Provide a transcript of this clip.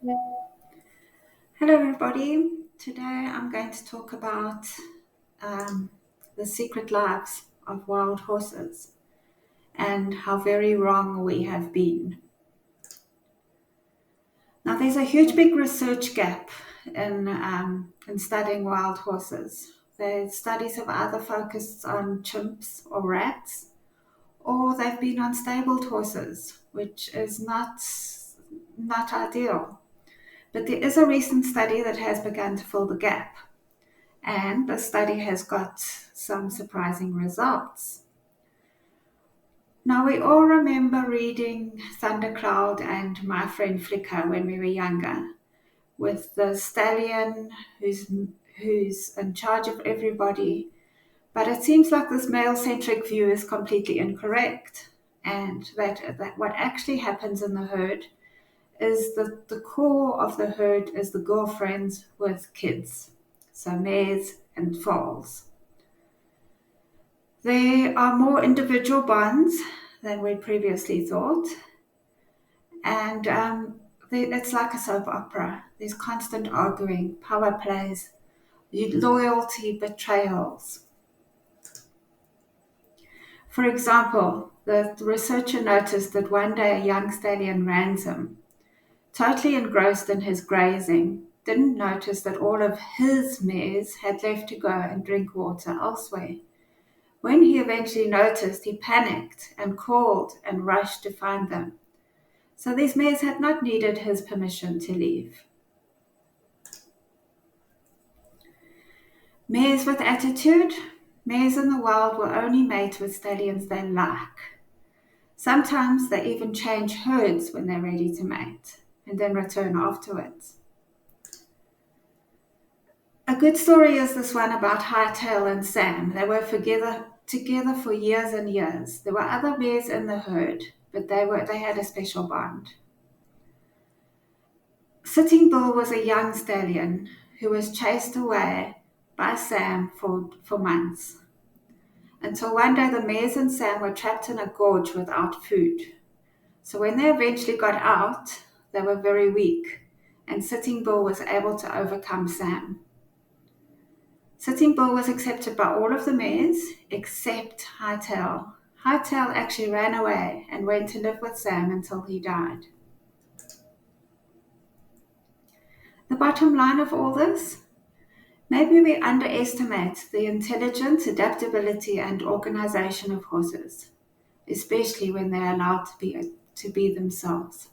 Hello, everybody. Today I'm going to talk about um, the secret lives of wild horses and how very wrong we have been. Now, there's a huge, big research gap in studying wild horses. The studies have either focused on chimps or rats, or they've been on stabled horses, which is not ideal. But there is a recent study that has begun to fill the gap. And the study has got some surprising results. Now, we all remember reading Thundercloud and My Friend Flicker when we were younger, with the stallion who's in charge of everybody. But it seems like this male centric view is completely incorrect, and that what actually happens in the herd is that the core of the herd is the girlfriends with kids, so mares and foals. There are more individual bonds than we previously thought, and it's like a soap opera. There's constant arguing, power plays, loyalty betrayals. For example, the researcher noticed that one day a young stallion ran him, totally engrossed in his grazing, didn't notice that all of his mares had left to go and drink water elsewhere. When he eventually noticed, he panicked and called and rushed to find them. So these mares had not needed his permission to leave. Mares with attitude. Mares in the wild will only mate with stallions they like. Sometimes they even change herds when they're ready to mate and then return afterwards. A good story is this one about Hightail and Sam. They were together for years and years. There were other mares in the herd, but they had a special bond. Sitting Bull was a young stallion who was chased away by Sam for months, until one day the mares and Sam were trapped in a gorge without food. So when they eventually got out, they were very weak, and Sitting Bull was able to overcome Sam. Sitting Bull was accepted by all of the mares except Hightail. Hightail actually ran away and went to live with Sam until he died. The bottom line of all this? Maybe we underestimate the intelligence, adaptability, and organization of horses, especially when they're allowed to be themselves.